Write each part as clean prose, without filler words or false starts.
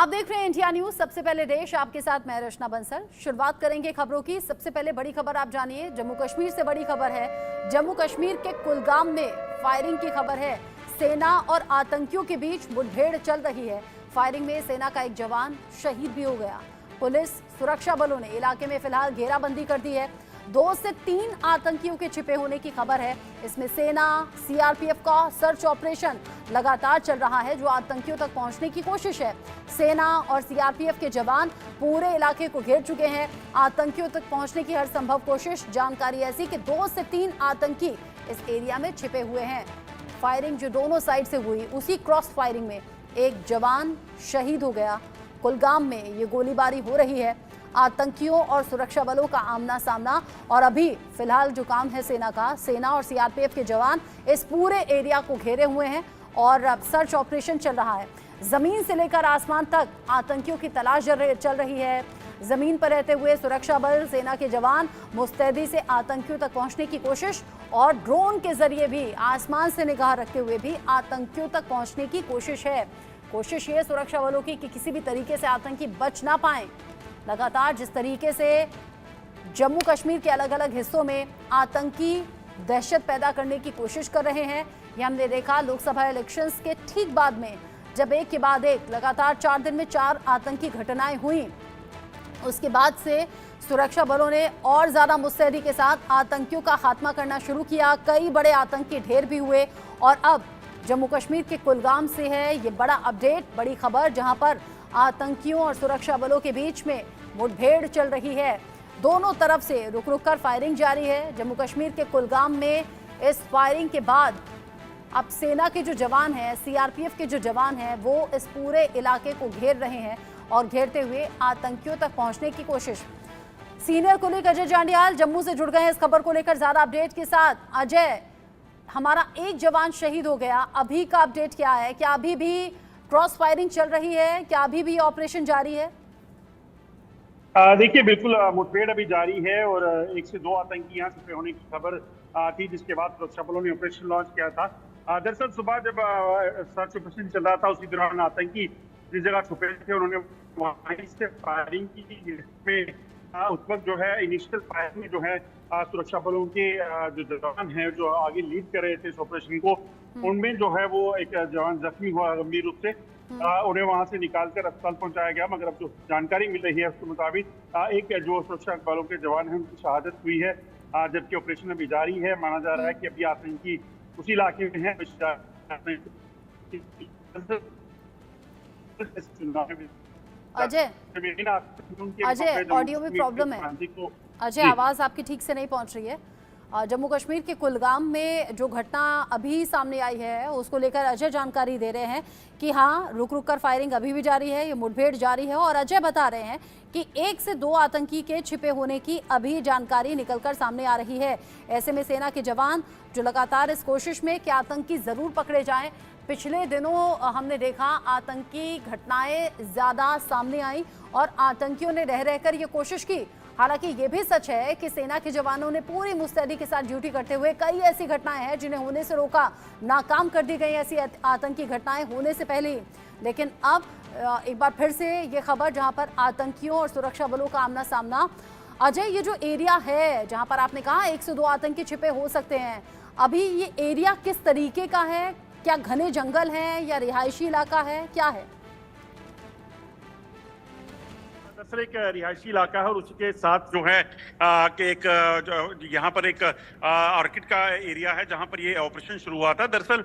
आप देख रहे हैं इंडिया न्यूज। सबसे पहले देश, आपके साथ मैं रचना बंसल। शुरुआत करेंगे खबरों की। सबसे पहले बड़ी खबर आप जानिए। जम्मू कश्मीर से बड़ी खबर है। जम्मू कश्मीर के कुलगाम में फायरिंग की खबर है। सेना और आतंकियों के बीच मुठभेड़ चल रही है। फायरिंग में सेना का एक जवान शहीद भी हो गया। पुलिस सुरक्षा बलों ने इलाके में फिलहाल घेराबंदी कर दी है। 2 से 3 आतंकियों के छिपे होने की खबर है। इसमें सेना, सीआरपीएफ का सर्च ऑपरेशन लगातार चल रहा है, जो आतंकियों तक पहुंचने की कोशिश है। सेना और सीआरपीएफ के जवान पूरे इलाके को घेर चुके हैं। आतंकियों तक पहुंचने की हर संभव कोशिश। जानकारी ऐसी कि 2 से 3 आतंकी इस एरिया में छिपे हुए हैं। फायरिंग जो दोनों साइड से हुई, उसी क्रॉस फायरिंग में एक जवान शहीद हो गया। कुलगाम में ये गोलीबारी हो रही है। आतंकियों और सुरक्षा बलों का आमना सामना। और अभी फिलहाल जो काम है सेना और सीआरपीएफ के जवान इस पूरे एरिया को घेरे हुए हैं और अब सर्च ऑपरेशन चल रहा है। जमीन से लेकर आसमान तक आतंकियों की तलाश चल रही है। जमीन पर रहते हुए सुरक्षा बल, सेना के जवान मुस्तैदी से आतंकियों तक पहुंचने की कोशिश, और ड्रोन के जरिए भी आसमान से निगाह रखते हुए भी आतंकियों तक पहुंचने की कोशिश है। कोशिश ये सुरक्षा बलों की कि किसी भी तरीके से आतंकी बच ना पाए। लगातार जिस तरीके से जम्मू कश्मीर के अलग अलग हिस्सों में आतंकी दहशत पैदा करने की कोशिश कर रहे हैं, ये हमने देखा लोकसभा इलेक्शंस के ठीक बाद में, जब एक के बाद एक लगातार 4 दिन में 4 आतंकी घटनाएं हुई। उसके बाद से सुरक्षा बलों ने और ज्यादा मुस्तैदी के साथ आतंकियों का खात्मा करना शुरू किया। कई बड़े आतंकी ढेर भी हुए। और अब जम्मू कश्मीर के कुलगाम से है ये बड़ा अपडेट, बड़ी खबर, जहां पर आतंकियों और सुरक्षा बलों के बीच में मुठभेड़ चल रही है। दोनों तरफ से रुक रुक कर फायरिंग जारी है। जम्मू कश्मीर के कुलगाम में इस फायरिंग के बाद अब सेना के जो जवान हैं, सीआरपीएफ के जो जवान हैं, वो इस पूरे इलाके को घेर रहे हैं और घेरते हुए आतंकियों तक पहुंचने की कोशिश। सीनियर कुलिक अजय जांडियाल जम्मू से जुड़ गए हैं इस खबर को लेकर ज्यादा अपडेट के साथ। अजय, हमारा एक जवान शहीद हो गया, अभी का अपडेट क्या है? क्या अभी भी क्रॉस फायरिंग चल रही है? क्या अभी भी ऑपरेशन जारी है? देखिए, बिल्कुल मुठभेड़ अभी जारी है और 1 से 2 आतंकी यहाँ छुपे होने की खबर थी, जिसके बाद सुरक्षा बलों ने ऑपरेशन लॉन्च किया था। दरअसल सुबह जब सर्च ऑपरेशन चल रहा था, उसी दौरान आतंकी जिस जगह छुपे थे उन्होंने वहीं से फायरिंग की, जिसमें उस वक्त जो है इनिशियल फायरिंग में जो है सुरक्षा बलों के जो जवान हैं जो आगे लीड कर रहे थे इस ऑपरेशन को, उनमें जो है वो एक जवान जख्मी हुआ गंभीर रूप से। उन्हें वहां से निकालकर अस्पताल पहुंचाया गया, मगर अब जो जानकारी मिल रही है उसके मुताबिक एक जो सुरक्षा बलों के जवान हैं उनकी शहादत हुई है, जबकि ऑपरेशन अभी जारी है। माना जा रहा है कि अभी आतंकी उसी इलाके में है। अजय, ऑडियो में प्रॉब्लम है। अजय, आवाज आपकी ठीक से नहीं पहुंच रही है। जम्मू कश्मीर के कुलगाम में जो घटना अभी सामने आई है उसको लेकर अजय जानकारी दे रहे हैं कि हाँ, रुक रुक कर फायरिंग अभी भी जारी है, ये मुठभेड़ जारी है। और अजय बता रहे हैं कि 1 से 2 आतंकी के छिपे होने की अभी जानकारी निकलकर सामने आ रही है। ऐसे में सेना के जवान जो लगातार इस कोशिश में कि आतंकी जरूर पकड़े जाएं। पिछले दिनों हमने देखा आतंकी घटनाएं ज्यादा सामने आई और आतंकियों ने रह रहकर ये कोशिश की। हालांकि ये भी सच है कि सेना के जवानों ने पूरी मुस्तैदी के साथ ड्यूटी करते हुए कई ऐसी घटनाएं हैं जिन्हें होने से रोका, नाकाम कर दी गई ऐसी आतंकी घटनाएं होने से पहले ही। लेकिन अब एक बार फिर से ये खबर, जहां पर आतंकियों और सुरक्षा बलों का आमना सामना। अजय, ये जो एरिया है जहां पर आपने कहा 1 से 2 आतंकी छिपे हो सकते हैं, अभी ये एरिया किस तरीके का है? क्या घने जंगल है या रिहायशी इलाका है, क्या है? दरअसल एक रिहायशी इलाका है और उसी के साथ जो है कि एक यहाँ पर एक ऑर्किड का एरिया है जहाँ पर ये ऑपरेशन शुरू हुआ था। दरअसल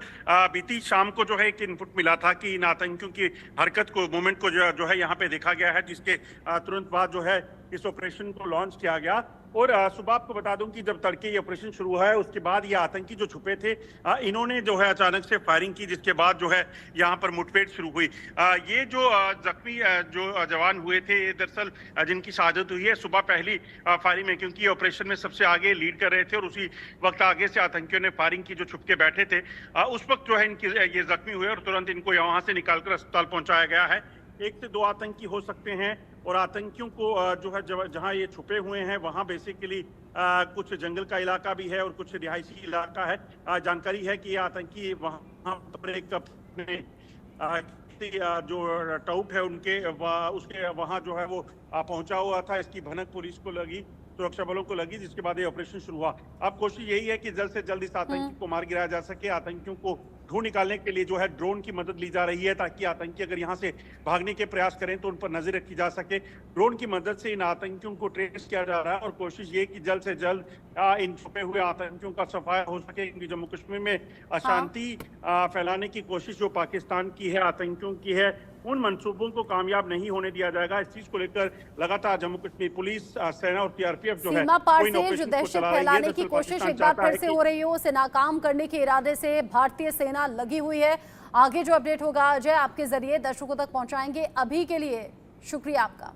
बीती शाम को जो है एक इनपुट मिला था कि इन आतंकियों की हरकत को, मूवमेंट को जो है यहाँ पे देखा गया है, जिसके तुरंत बाद जो है इस ऑपरेशन को लॉन्च किया गया। और सुबह आपको बता दूं कि जब तड़के ये ऑपरेशन शुरू हुआ है उसके बाद ये आतंकी जो छुपे थे इन्होंने जो है अचानक से फायरिंग की, जिसके बाद जो है यहाँ पर मुठभेड़ शुरू हुई। ये जो जख्मी जो जवान हुए थे, दरअसल जिनकी शहादत हुई है सुबह पहली फायरिंग में, क्योंकि ये ऑपरेशन में सबसे आगे लीड कर रहे थे और उसी वक्त आगे से आतंकियों ने फायरिंग की जो छुप के बैठे थे। उस वक्त जो है इनकी ये जख्मी हुए और तुरंत इनको यहाँ से निकालकर अस्पताल पहुंचाया गया है। 1 से 2 आतंकी हो सकते हैं और आतंकियों को जो है जहां ये छुपे हुए हैं वहां बेसिकली कुछ जंगल का इलाका भी है और कुछ रिहायशी इलाका है। जानकारी है कि ये आतंकी वहां पर एक अपने जो टाउट है उनके उसके वहां जो है वो पहुंचा हुआ था। इसकी भनक पुलिस को लगी, सुरक्षा बलों को लगी, जिसके बाद ये ऑपरेशन शुरू हुआ। अब कोशिश यही है कि जल्द से जल्द इस आतंकी को मार गिराया जा सके। आतंकियों को ढूंढ निकालने के लिए जो है ड्रोन की मदद ली जा रही है, ताकि आतंकी अगर यहाँ से भागने के प्रयास करें तो उन पर नजर रखी जा सके। ड्रोन की मदद से इन आतंकियों को ट्रेस किया जा रहा है और कोशिश ये कि जल्द से जल्द इन छुपे हुए आतंकियों का सफाया हो सके, क्योंकि जम्मू कश्मीर में अशांति फैलाने की कोशिश जो पाकिस्तान की है, आतंकियों की है, उन मंसूबों को कामयाब नहीं होने दिया जाएगा। इस चीज को लेकर लगातार जम्मू कश्मीर पुलिस, सेना और सीआरपीएफ जो है सीमा पार से जो दहशत फैलाने की कोशिश एक बार फिर से हो रही हो, उसे नाकाम करने के इरादे से भारतीय सेना लगी हुई है। आगे जो अपडेट होगा अजय आपके जरिए दर्शकों तक पहुंचाएंगे। अभी के लिए शुक्रिया आपका।